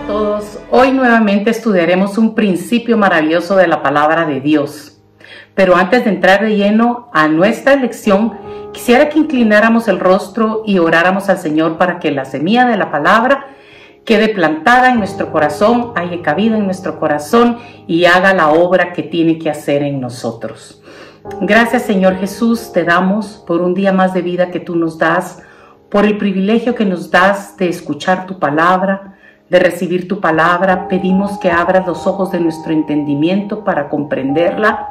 a todos. Hoy nuevamente estudiaremos un principio maravilloso de la palabra de Dios. Pero antes de entrar de lleno a nuestra lección, quisiera que inclináramos el rostro y oráramos al Señor para que la semilla de la palabra quede plantada en nuestro corazón, haya cabida en nuestro corazón y haga la obra que tiene que hacer en nosotros. Gracias, Señor Jesús, te damos por un día más de vida que tú nos das, por el privilegio que nos das de escuchar tu palabra, de recibir tu palabra. Pedimos que abras los ojos de nuestro entendimiento para comprenderla,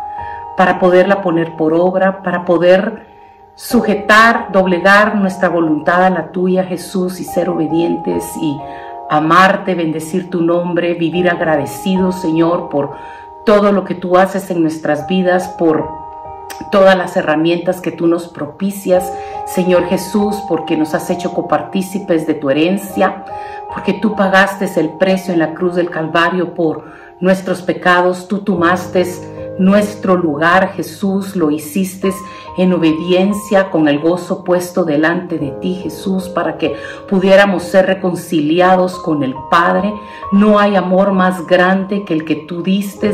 para poderla poner por obra, para poder sujetar, doblegar nuestra voluntad a la tuya, Jesús, y ser obedientes y amarte, bendecir tu nombre, vivir agradecidos, Señor, por todo lo que tú haces en nuestras vidas, por todas las herramientas que tú nos propicias, Señor Jesús, porque nos has hecho copartícipes de tu herencia, porque tú pagaste el precio en la cruz del Calvario por nuestros pecados. Tú tomaste nuestro lugar, Jesús, lo hiciste en obediencia, con el gozo puesto delante de ti, Jesús, para que pudiéramos ser reconciliados con el Padre. No hay amor más grande que el que tú diste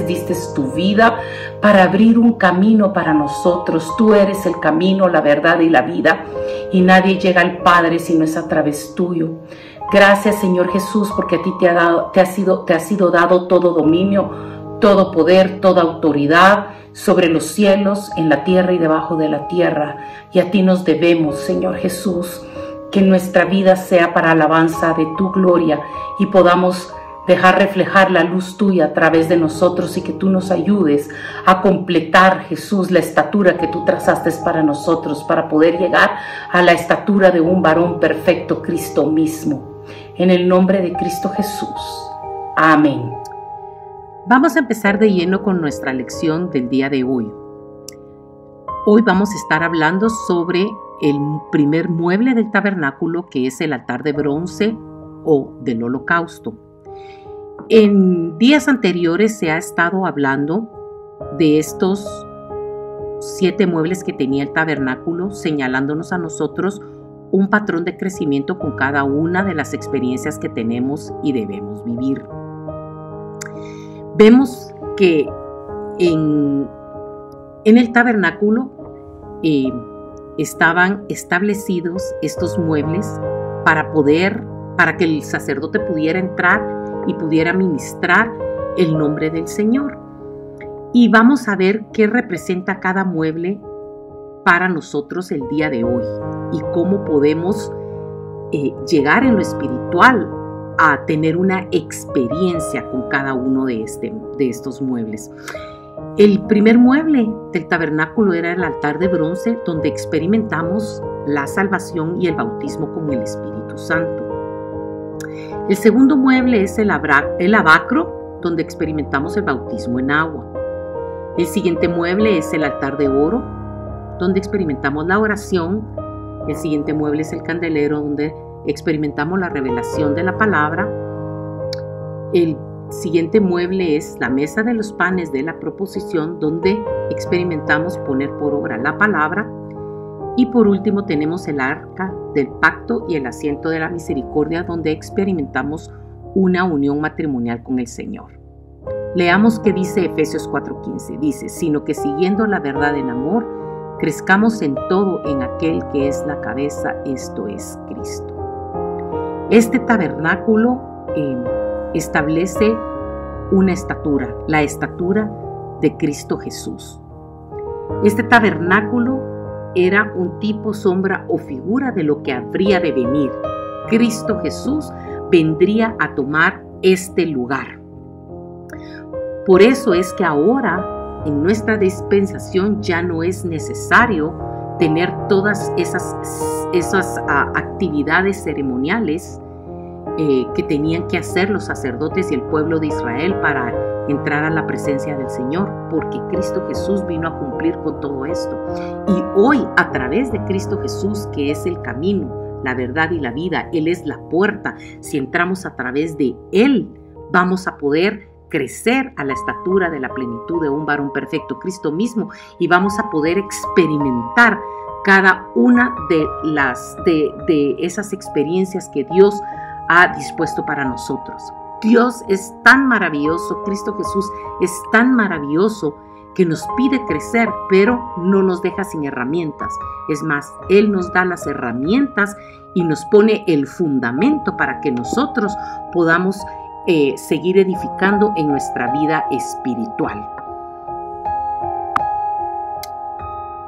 tu vida para abrir un camino para nosotros. Tú eres el camino, la verdad y la vida, y nadie llega al Padre si no es a través tuyo. Gracias, Señor Jesús, porque a ti te ha sido dado todo dominio, todo poder, toda autoridad sobre los cielos, en la tierra y debajo de la tierra. Y a ti nos debemos, Señor Jesús, que nuestra vida sea para alabanza de tu gloria y podamos dejar reflejar la luz tuya a través de nosotros, y que tú nos ayudes a completar, Jesús, la estatura que tú trazaste para nosotros, para poder llegar a la estatura de un varón perfecto, Cristo mismo. En el nombre de Cristo Jesús. Amén. Vamos a empezar de lleno con nuestra lección del día de hoy. Hoy vamos a estar hablando sobre el primer mueble del tabernáculo, que es el altar de bronce o del holocausto. En días anteriores se ha estado hablando de estos 7 muebles que tenía el tabernáculo, señalándonos a nosotros un patrón de crecimiento con cada una de las experiencias que tenemos y debemos vivir. Vemos que en el tabernáculo estaban establecidos estos muebles para que el sacerdote pudiera entrar y pudiera ministrar el nombre del Señor. Y vamos a ver qué representa cada mueble para nosotros el día de hoy y cómo podemos llegar en lo espiritual a tener una experiencia con cada uno de estos muebles. El primer mueble del tabernáculo era el altar de bronce, donde experimentamos la salvación y el bautismo con el Espíritu Santo. El segundo mueble es el abacro, donde experimentamos el bautismo en agua. El siguiente mueble es el altar de oro, donde experimentamos la oración. El siguiente mueble es el candelero, donde experimentamos la revelación de la palabra. El siguiente mueble es la mesa de los panes de la proposición, donde experimentamos poner por obra la palabra. Y por último tenemos el arca del pacto y el asiento de la misericordia, donde experimentamos una unión matrimonial con el Señor. Leamos qué dice Efesios 4:15. Dice: sino que siguiendo la verdad en amor, crezcamos en todo en aquel que es la cabeza, esto es Cristo. Este tabernáculo establece una estatura, la estatura de Cristo Jesús. Este tabernáculo era un tipo, sombra o figura de lo que habría de venir. Cristo Jesús vendría a tomar este lugar. Por eso es que ahora en nuestra dispensación ya no es necesario tener todas esas actividades ceremoniales que tenían que hacer los sacerdotes y el pueblo de Israel para entrar a la presencia del Señor, porque Cristo Jesús vino a cumplir con todo esto. Y hoy, a través de Cristo Jesús, que es el camino, la verdad y la vida, Él es la puerta. Si entramos a través de Él, vamos a poder crecer a la estatura de la plenitud de un varón perfecto, Cristo mismo, y vamos a poder experimentar cada una de esas experiencias que Dios ha dispuesto para nosotros. Dios es tan maravilloso, Cristo Jesús es tan maravilloso que nos pide crecer, pero no nos deja sin herramientas. Es más, Él nos da las herramientas y nos pone el fundamento para que nosotros podamos seguir edificando en nuestra vida espiritual.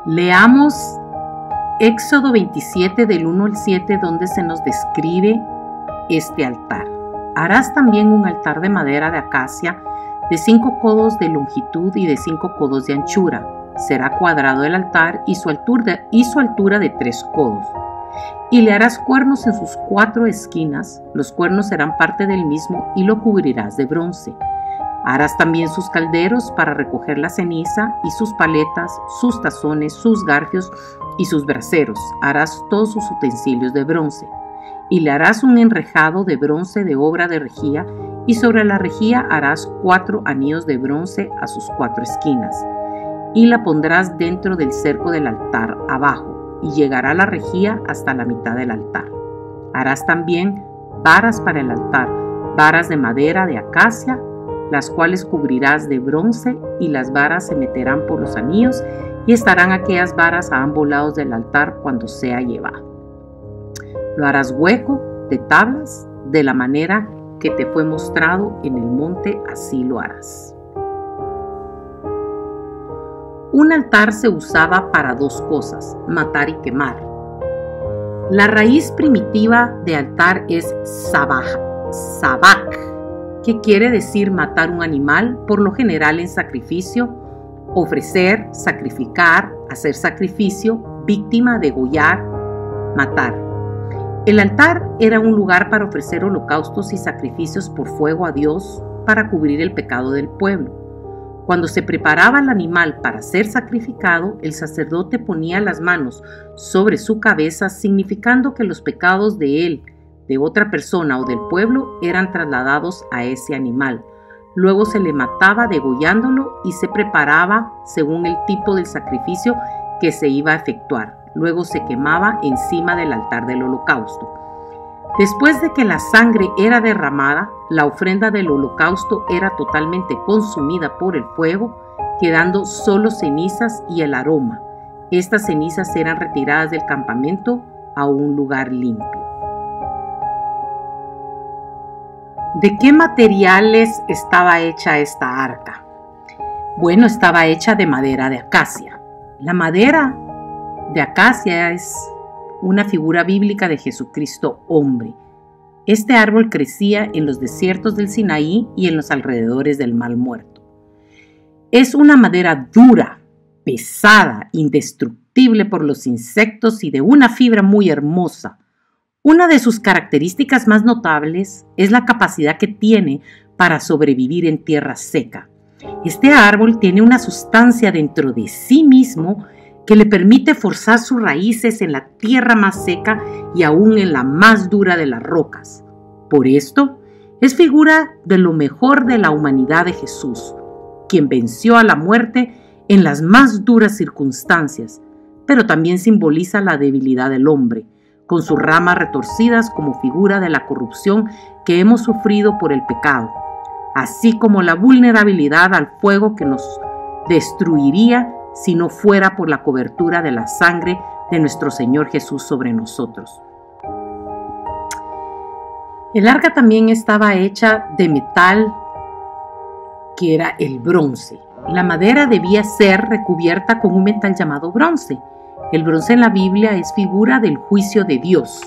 Leamos Éxodo 27 del 1 al 7, donde se nos describe este altar. Harás también un altar de madera de acacia de 5 codos de longitud y de 5 codos de anchura. Será cuadrado el altar y su altura de 3 codos. Y le harás cuernos en sus 4 esquinas. Los cuernos serán parte del mismo y lo cubrirás de bronce. Harás también sus calderos para recoger la ceniza y sus paletas, sus tazones, sus garfios y sus braseros. Harás todos sus utensilios de bronce. Y le harás un enrejado de bronce de obra de rejilla, y sobre la rejilla harás 4 anillos de bronce a sus 4 esquinas. Y la pondrás dentro del cerco del altar abajo, y llegará la rejilla hasta la mitad del altar. Harás también varas para el altar, varas de madera de acacia, las cuales cubrirás de bronce, y las varas se meterán por los anillos, y estarán aquellas varas a ambos lados del altar cuando sea llevado. Lo harás hueco de tablas, de la manera que te fue mostrado en el monte, así lo harás. Un altar se usaba para 2 cosas, matar y quemar. La raíz primitiva de altar es sabak, que quiere decir matar un animal, por lo general en sacrificio, ofrecer, sacrificar, hacer sacrificio, víctima, degollar, matar. El altar era un lugar para ofrecer holocaustos y sacrificios por fuego a Dios para cubrir el pecado del pueblo. Cuando se preparaba el animal para ser sacrificado, el sacerdote ponía las manos sobre su cabeza, significando que los pecados de él, de otra persona o del pueblo eran trasladados a ese animal. Luego se le mataba degollándolo y se preparaba según el tipo del sacrificio que se iba a efectuar. Luego se quemaba encima del altar del holocausto. Después de que la sangre era derramada, la ofrenda del holocausto era totalmente consumida por el fuego, quedando solo cenizas y el aroma. Estas cenizas eran retiradas del campamento a un lugar limpio. ¿De qué materiales estaba hecha esta arca? Bueno, estaba hecha de madera de acacia. La madera de acacia es una figura bíblica de Jesucristo hombre. Este árbol crecía en los desiertos del Sinaí y en los alrededores del Mar Muerto. Es una madera dura, pesada, indestructible por los insectos y de una fibra muy hermosa. Una de sus características más notables es la capacidad que tiene para sobrevivir en tierra seca. Este árbol tiene una sustancia dentro de sí mismo que le permite forzar sus raíces en la tierra más seca y aún en la más dura de las rocas. Por esto, es figura de lo mejor de la humanidad de Jesús, quien venció a la muerte en las más duras circunstancias, pero también simboliza la debilidad del hombre, con sus ramas retorcidas como figura de la corrupción que hemos sufrido por el pecado, así como la vulnerabilidad al fuego que nos destruiría si no fuera por la cobertura de la sangre de nuestro Señor Jesús sobre nosotros. El arca también estaba hecha de metal, que era el bronce. La madera debía ser recubierta con un metal llamado bronce. El bronce en la Biblia es figura del juicio de Dios,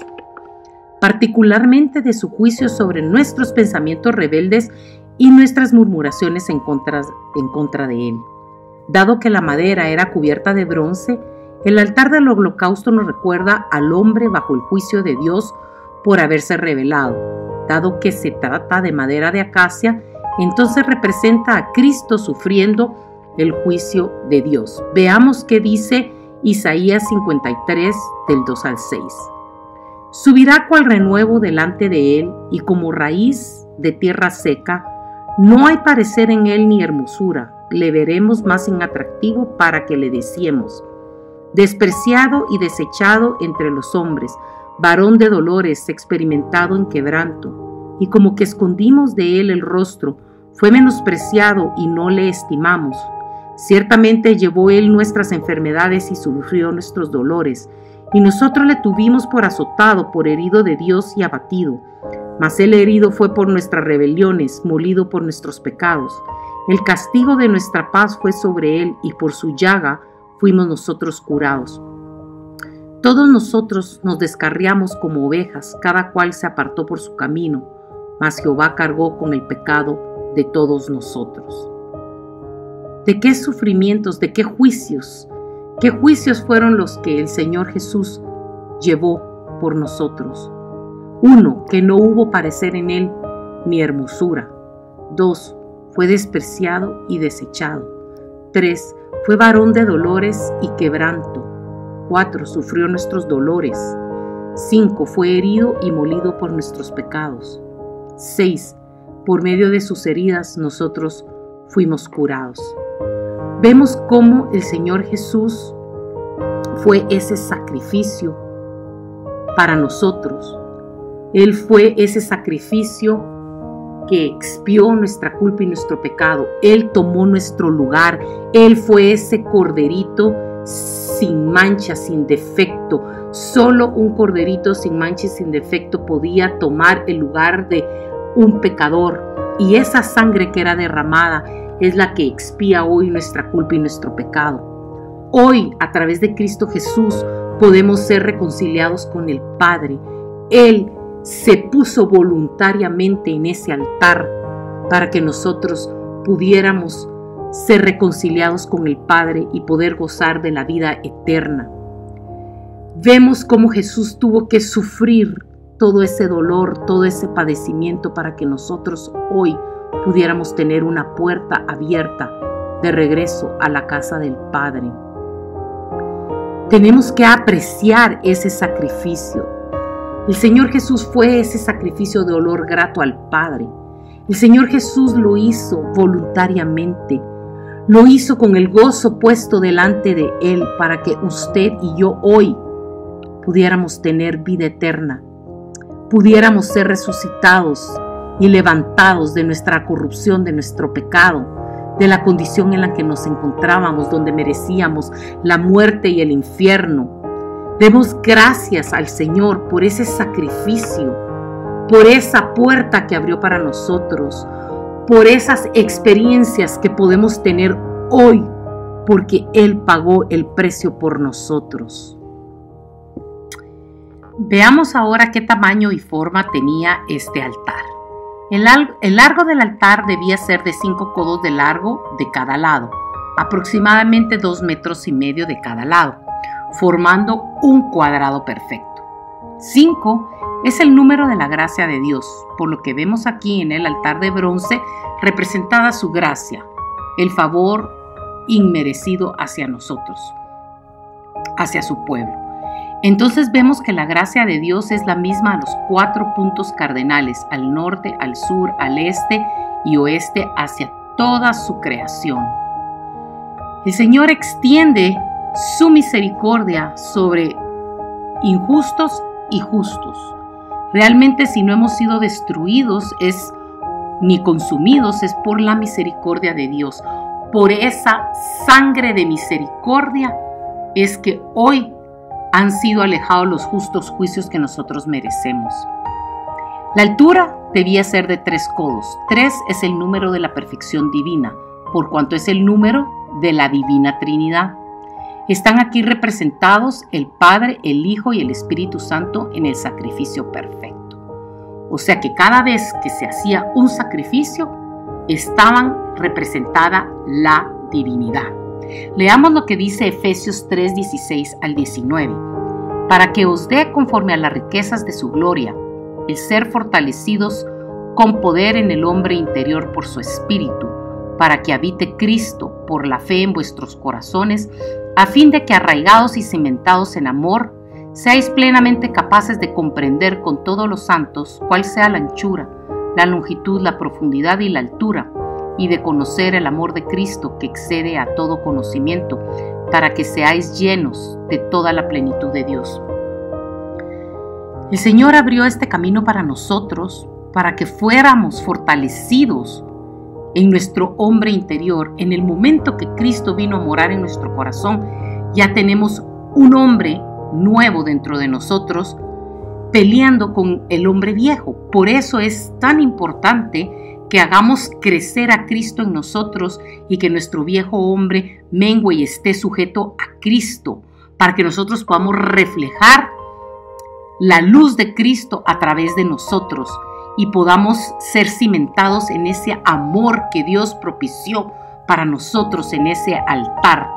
particularmente de su juicio sobre nuestros pensamientos rebeldes y nuestras murmuraciones en contra de él. Dado que la madera era cubierta de bronce, el altar del holocausto nos recuerda al hombre bajo el juicio de Dios por haberse rebelado. Dado que se trata de madera de acacia, entonces representa a Cristo sufriendo el juicio de Dios. Veamos qué dice Isaías 53, del 2 al 6. Subirá cual renuevo delante de él, y como raíz de tierra seca, no hay parecer en él ni hermosura. Le veremos más inatractivo para que le deseemos. Despreciado y desechado entre los hombres, varón de dolores, experimentado en quebranto, y como que escondimos de él el rostro, fue menospreciado y no le estimamos. Ciertamente llevó él nuestras enfermedades y sufrió nuestros dolores, y nosotros le tuvimos por azotado, por herido de Dios y abatido. Mas él herido fue por nuestras rebeliones, molido por nuestros pecados. El castigo de nuestra paz fue sobre él, y por su llaga fuimos nosotros curados. Todos nosotros nos descarriamos como ovejas, cada cual se apartó por su camino, mas Jehová cargó con el pecado de todos nosotros. ¿De qué sufrimientos, de qué juicios fueron los que el Señor Jesús llevó por nosotros? 1, que no hubo parecer en él ni hermosura. 2, fue despreciado y desechado. 3, fue varón de dolores y quebranto. 4, sufrió nuestros dolores. 5, fue herido y molido por nuestros pecados. 6, por medio de sus heridas nosotros fuimos curados. Vemos cómo el Señor Jesús fue ese sacrificio para nosotros. Él fue ese sacrificio que expió nuestra culpa y nuestro pecado. Él tomó nuestro lugar. Él fue ese corderito sin mancha, sin defecto. Solo un corderito sin mancha y sin defecto podía tomar el lugar de un pecador. Y esa sangre que era derramada es la que expía hoy nuestra culpa y nuestro pecado. Hoy, a través de Cristo Jesús, podemos ser reconciliados con el Padre. Él se puso voluntariamente en ese altar para que nosotros pudiéramos ser reconciliados con el Padre y poder gozar de la vida eterna. Vemos cómo Jesús tuvo que sufrir todo ese dolor, todo ese padecimiento para que nosotros hoy pudiéramos tener una puerta abierta de regreso a la casa del Padre. Tenemos que apreciar ese sacrificio. El Señor Jesús fue ese sacrificio de olor grato al Padre. El Señor Jesús lo hizo voluntariamente. Lo hizo con el gozo puesto delante de Él para que usted y yo hoy pudiéramos tener vida eterna. Pudiéramos ser resucitados y levantados de nuestra corrupción, de nuestro pecado, de la condición en la que nos encontrábamos, donde merecíamos la muerte y el infierno. Demos gracias al Señor por ese sacrificio, por esa puerta que abrió para nosotros, por esas experiencias que podemos tener hoy, porque Él pagó el precio por nosotros. Veamos ahora qué tamaño y forma tenía este altar. El largo del altar debía ser de 5 codos de largo de cada lado, aproximadamente 2,5 metros de cada lado, formando un cuadrado perfecto. 5 es el número de la gracia de Dios, por lo que vemos aquí en el altar de bronce representada su gracia, el favor inmerecido hacia nosotros, hacia su pueblo. Entonces vemos que la gracia de Dios es la misma a los 4 puntos cardenales, al norte, al sur, al este y oeste, hacia toda su creación. El Señor extiende su misericordia sobre injustos y justos. Realmente, si no hemos sido destruidos ni consumidos, es por la misericordia de Dios. Por esa sangre de misericordia es que hoy han sido alejados los justos juicios que nosotros merecemos. La altura debía ser de 3 codos. 3 es el número de la perfección divina, por cuanto es el número de la divina Trinidad. Están aquí representados el Padre, el Hijo y el Espíritu Santo en el sacrificio perfecto. O sea que cada vez que se hacía un sacrificio, estaban representada la divinidad. Leamos lo que dice Efesios 3, 16 al 19. Para que os dé conforme a las riquezas de su gloria, el ser fortalecidos con poder en el hombre interior por su espíritu, para que habite Cristo por la fe en vuestros corazones, a fin de que arraigados y cimentados en amor, seáis plenamente capaces de comprender con todos los santos cuál sea la anchura, la longitud, la profundidad y la altura, y de conocer el amor de Cristo que excede a todo conocimiento, para que seáis llenos de toda la plenitud de Dios. El Señor abrió este camino para nosotros, para que fuéramos fortalecidos en nuestro hombre interior. En el momento que Cristo vino a morar en nuestro corazón, ya tenemos un hombre nuevo dentro de nosotros, peleando con el hombre viejo. Por eso es tan importante que hagamos crecer a Cristo en nosotros y que nuestro viejo hombre mengue y esté sujeto a Cristo, para que nosotros podamos reflejar la luz de Cristo a través de nosotros y podamos ser cimentados en ese amor que Dios propició para nosotros en ese altar,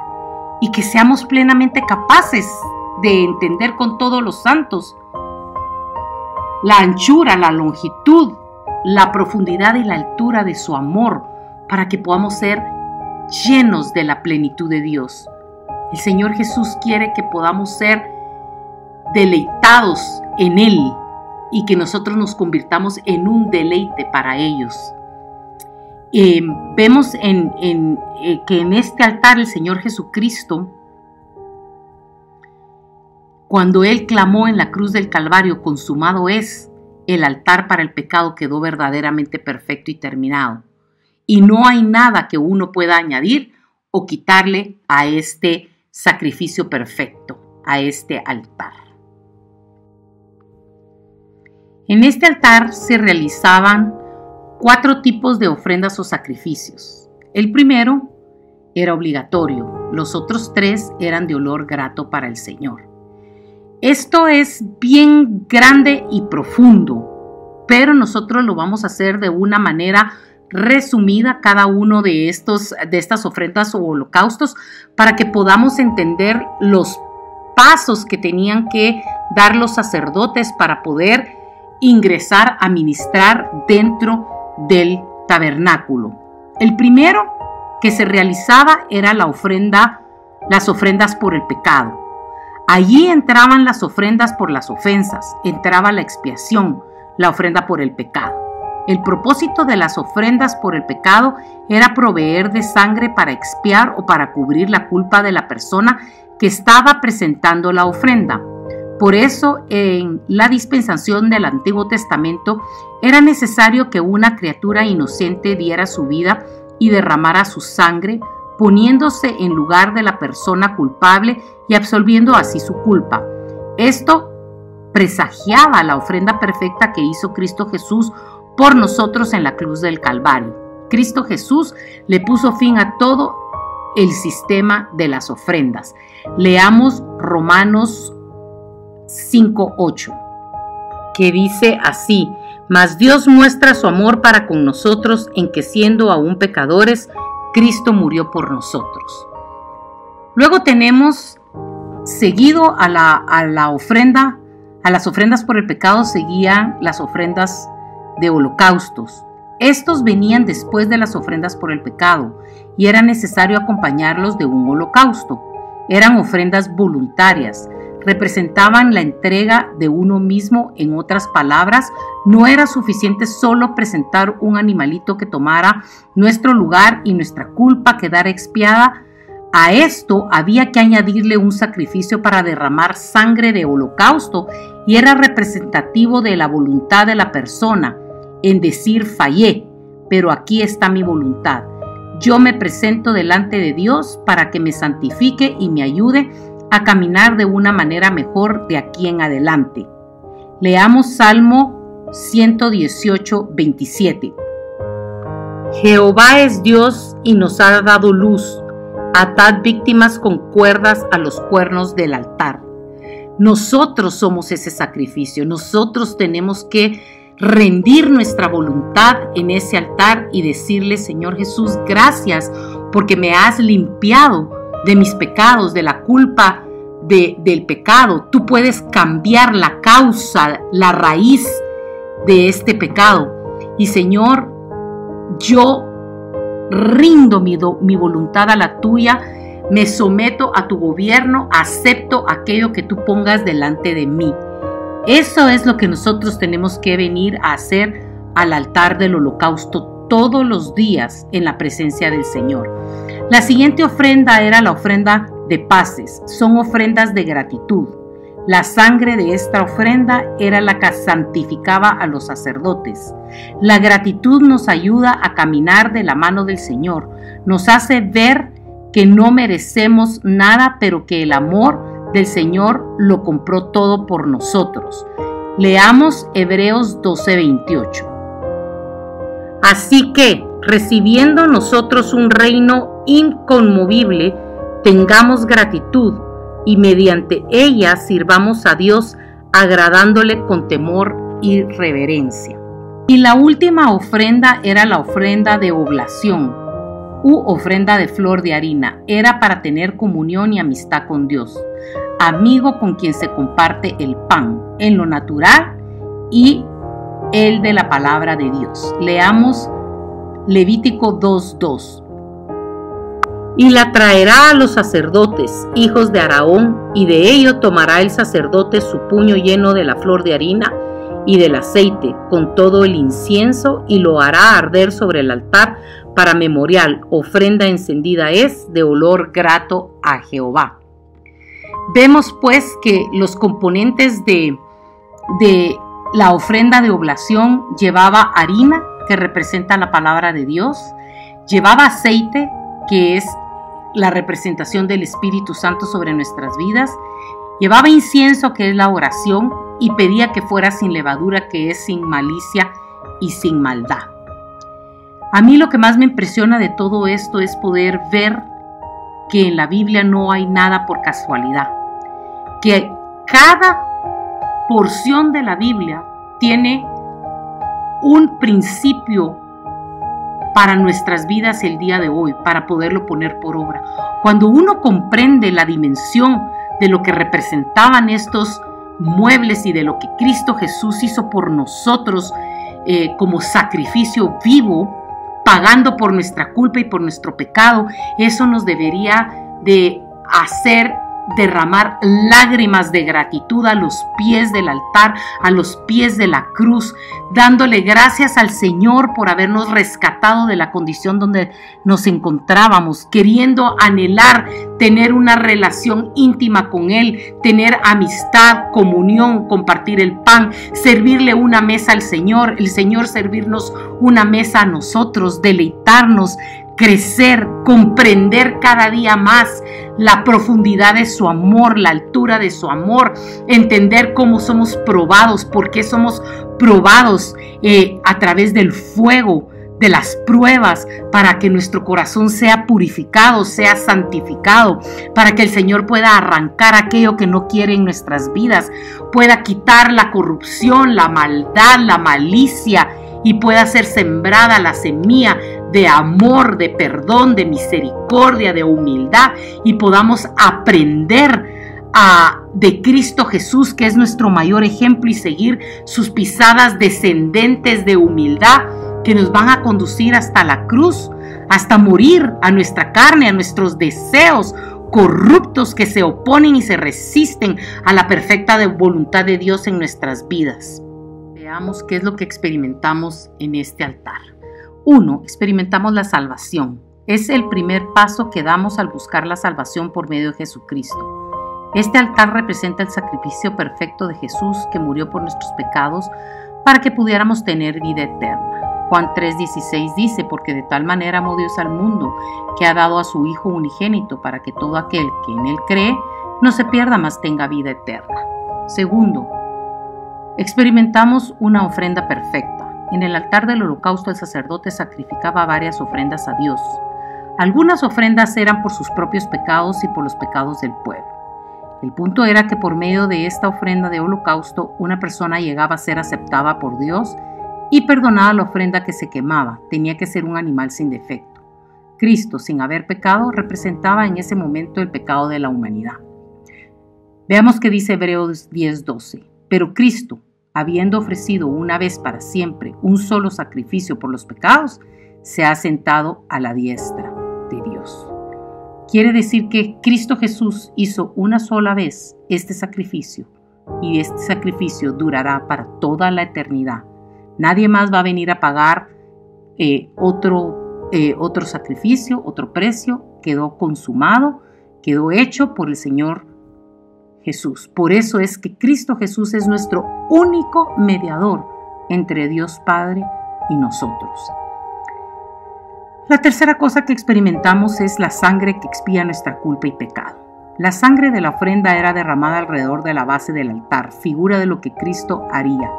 y que seamos plenamente capaces de entender con todos los santos la anchura, la longitud, la profundidad y la altura de su amor, para que podamos ser llenos de la plenitud de Dios. El Señor Jesús quiere que podamos ser deleitados en Él y que nosotros nos convirtamos en un deleite para ellos. Vemos que en este altar el Señor Jesucristo, cuando Él clamó en la cruz del Calvario, consumado es, el altar para el pecado quedó verdaderamente perfecto y terminado. Y no hay nada que uno pueda añadir o quitarle a este sacrificio perfecto, a este altar. En este altar se realizaban 4 tipos de ofrendas o sacrificios. El primero era obligatorio, los otros 3 eran de olor grato para el Señor. Esto es bien grande y profundo, pero nosotros lo vamos a hacer de una manera resumida, cada uno de estas ofrendas o holocaustos, para que podamos entender los pasos que tenían que dar los sacerdotes para poder ingresar a ministrar dentro del tabernáculo. El primero que se realizaba era las ofrendas por el pecado. Allí entraban las ofrendas por las ofensas, entraba la expiación, la ofrenda por el pecado. El propósito de las ofrendas por el pecado era proveer de sangre para expiar o para cubrir la culpa de la persona que estaba presentando la ofrenda. Por eso, en la dispensación del Antiguo Testamento, era necesario que una criatura inocente diera su vida y derramara su sangre, poniéndose en lugar de la persona culpable y absolviendo así su culpa. Esto presagiaba la ofrenda perfecta que hizo Cristo Jesús por nosotros en la cruz del Calvario. Cristo Jesús le puso fin a todo el sistema de las ofrendas. Leamos Romanos 5:8, que dice así: mas Dios muestra su amor para con nosotros en que, siendo aún pecadores, Cristo murió por nosotros. Luego tenemos, seguido a las ofrendas por el pecado, seguían las ofrendas de holocaustos. Estos venían después de las ofrendas por el pecado y era necesario acompañarlos de un holocausto. Eran ofrendas voluntarias, representaban la entrega de uno mismo. En otras palabras, no era suficiente solo presentar un animalito que tomara nuestro lugar y nuestra culpa quedara expiada. A esto había que añadirle un sacrificio para derramar sangre de holocausto, y era representativo de la voluntad de la persona en decir: fallé, pero aquí está mi voluntad. Yo me presento delante de Dios para que me santifique y me ayude a caminar de una manera mejor de aquí en adelante. Leamos Salmo 118, 27. Jehová es Dios y nos ha dado luz. Atad víctimas con cuerdas a los cuernos del altar. Nosotros somos ese sacrificio. Nosotros tenemos que rendir nuestra voluntad en ese altar y decirle: Señor Jesús, gracias porque me has limpiado de mis pecados, de la culpa del pecado. Tú puedes cambiar la causa, la raíz de este pecado. Y Señor, yo rindo mi voluntad a la tuya, me someto a tu gobierno, acepto aquello que tú pongas delante de mí. Eso es lo que nosotros tenemos que venir a hacer al altar del holocausto todos los días en la presencia del Señor. La siguiente ofrenda era la ofrenda de paces. Son ofrendas de gratitud. La sangre de esta ofrenda era la que santificaba a los sacerdotes. La gratitud nos ayuda a caminar de la mano del Señor. Nos hace ver que no merecemos nada, pero que el amor del Señor lo compró todo por nosotros. Leamos Hebreos 12:28. Así que, recibiendo nosotros un reino inconmovible, tengamos gratitud y mediante ella sirvamos a Dios agradándole con temor y reverencia. Y la última ofrenda era la ofrenda de oblación u ofrenda de flor de harina. Era para tener comunión y amistad con Dios, amigo con quien se comparte el pan en lo natural y el de la palabra de Dios. Leamos Levítico 2:2. Y la traerá a los sacerdotes, hijos de Aarón, y de ello tomará el sacerdote su puño lleno de la flor de harina y del aceite, con todo el incienso, y lo hará arder sobre el altar para memorial. Ofrenda encendida es de olor grato a Jehová. Vemos pues que los componentes de la ofrenda de oblación llevaba harina, que representa la palabra de Dios, llevaba aceite, que es la representación del Espíritu Santo sobre nuestras vidas, llevaba incienso, que es la oración, y pedía que fuera sin levadura, que es sin malicia y sin maldad. A mí lo que más me impresiona de todo esto es poder ver que en la Biblia no hay nada por casualidad, que cada porción de la Biblia tiene un principio para nuestras vidas el día de hoy, para poderlo poner por obra. Cuando uno comprende la dimensión de lo que representaban estos muebles y de lo que Cristo Jesús hizo por nosotros como sacrificio vivo, pagando por nuestra culpa y por nuestro pecado, eso nos debería de hacer derramar lágrimas de gratitud a los pies del altar, a los pies de la cruz, dándole gracias al Señor por habernos rescatado de la condición donde nos encontrábamos, queriendo anhelar tener una relación íntima con Él, tener amistad, comunión, compartir el pan, servirle una mesa al Señor, el Señor servirnos una mesa a nosotros, deleitarnos, crecer, comprender cada día más la profundidad de su amor, la altura de su amor, entender cómo somos probados, por qué somos probados a través del fuego, de las pruebas, para que nuestro corazón sea purificado, sea santificado, para que el Señor pueda arrancar aquello que no quiere en nuestras vidas, pueda quitar la corrupción, la maldad, la malicia, y pueda ser sembrada la semilla de amor, de perdón, de misericordia, de humildad, y podamos aprender de Cristo Jesús, que es nuestro mayor ejemplo, y seguir sus pisadas descendentes de humildad que nos van a conducir hasta la cruz, hasta morir a nuestra carne, a nuestros deseos corruptos que se oponen y se resisten a la perfecta voluntad de Dios en nuestras vidas. Veamos qué es lo que experimentamos en este altar. 1. Experimentamos la salvación. Es el primer paso que damos al buscar la salvación por medio de Jesucristo. Este altar representa el sacrificio perfecto de Jesús, que murió por nuestros pecados para que pudiéramos tener vida eterna. Juan 3:16 dice: porque de tal manera amó Dios al mundo, que ha dado a su Hijo unigénito, para que todo aquel que en Él cree no se pierda, mas tenga vida eterna. 2. Experimentamos una ofrenda perfecta. En el altar del holocausto el sacerdote sacrificaba varias ofrendas a Dios. Algunas ofrendas eran por sus propios pecados y por los pecados del pueblo. El punto era que por medio de esta ofrenda de holocausto una persona llegaba a ser aceptada por Dios y perdonada la ofrenda que se quemaba. Tenía que ser un animal sin defecto. Cristo, sin haber pecado, representaba en ese momento el pecado de la humanidad. Veamos qué dice Hebreos 10:12. Pero Cristo, habiendo ofrecido una vez para siempre un solo sacrificio por los pecados, se ha sentado a la diestra de Dios. Quiere decir que Cristo Jesús hizo una sola vez este sacrificio, y este sacrificio durará para toda la eternidad. Nadie más va a venir a pagar otro sacrificio, otro precio. Quedó consumado, quedó hecho por el Señor Jesús. Por eso es que Cristo Jesús es nuestro único mediador entre Dios Padre y nosotros. La tercera cosa que experimentamos es la sangre que expía nuestra culpa y pecado. La sangre de la ofrenda era derramada alrededor de la base del altar, figura de lo que Cristo haría,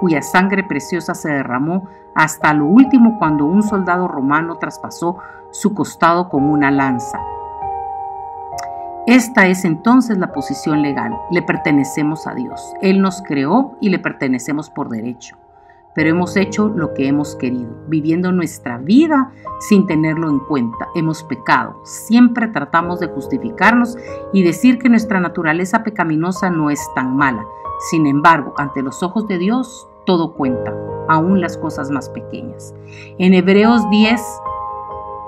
cuya sangre preciosa se derramó hasta lo último cuando un soldado romano traspasó su costado con una lanza. Esta es entonces la posición legal. Le pertenecemos a Dios. Él nos creó y le pertenecemos por derecho. Pero hemos hecho lo que hemos querido, viviendo nuestra vida sin tenerlo en cuenta. Hemos pecado. Siempre tratamos de justificarnos y decir que nuestra naturaleza pecaminosa no es tan mala. Sin embargo, ante los ojos de Dios, todo cuenta, aún las cosas más pequeñas. En Hebreos 10,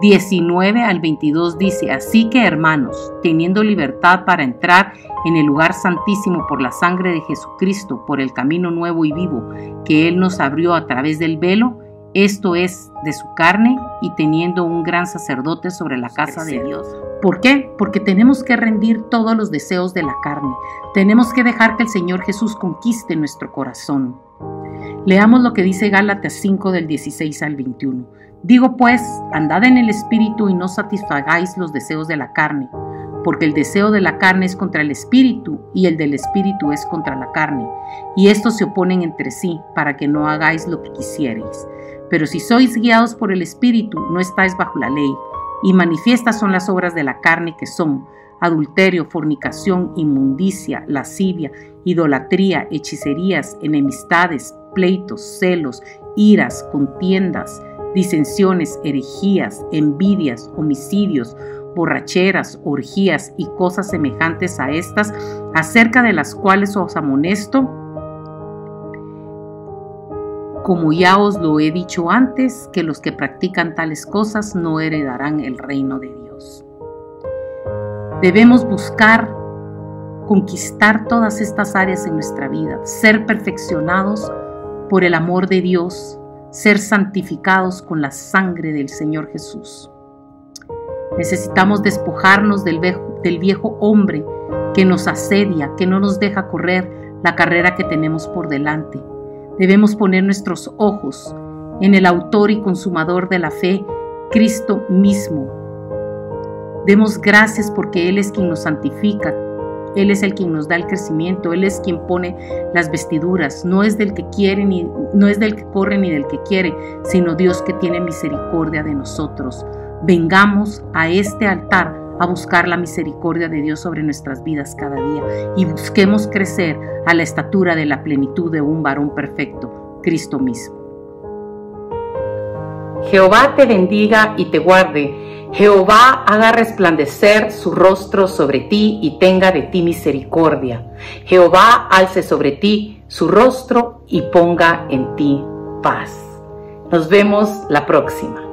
19 al 22 dice: así que, hermanos, teniendo libertad para entrar en el lugar santísimo por la sangre de Jesucristo, por el camino nuevo y vivo que Él nos abrió a través del velo, esto es, de su carne, y teniendo un gran sacerdote sobre la casa de Dios. ¿Por qué? Porque tenemos que rendir todos los deseos de la carne. Tenemos que dejar que el Señor Jesús conquiste nuestro corazón. Leamos lo que dice Gálatas 5 del 16 al 21. Digo pues, andad en el Espíritu y no satisfagáis los deseos de la carne, porque el deseo de la carne es contra el Espíritu y el del Espíritu es contra la carne, y estos se oponen entre sí para que no hagáis lo que quisierais. Pero si sois guiados por el Espíritu, no estáis bajo la ley, y manifiestas son las obras de la carne, que son adulterio, fornicación, inmundicia, lascivia, idolatría, hechicerías, enemistades, pleitos, celos, iras, contiendas, disensiones, herejías, envidias, homicidios, borracheras, orgías y cosas semejantes a estas, acerca de las cuales os amonesto, como ya os lo he dicho antes, que los que practican tales cosas no heredarán el reino de Dios. Debemos buscar conquistar todas estas áreas en nuestra vida, ser perfeccionados por el amor de Dios, ser santificados con la sangre del Señor Jesús. Necesitamos despojarnos del viejo hombre que nos asedia, que no nos deja correr la carrera que tenemos por delante. Debemos poner nuestros ojos en el autor y consumador de la fe, Cristo mismo. Demos gracias porque Él es quien nos santifica, Él es el quien nos da el crecimiento, Él es quien pone las vestiduras. No es del que quiere, no es del que corre ni del que quiere, sino Dios que tiene misericordia de nosotros. Vengamos a este altar a buscar la misericordia de Dios sobre nuestras vidas cada día y busquemos crecer a la estatura de la plenitud de un varón perfecto, Cristo mismo. Jehová te bendiga y te guarde. Jehová haga resplandecer su rostro sobre ti y tenga de ti misericordia. Jehová alce sobre ti su rostro y ponga en ti paz. Nos vemos la próxima.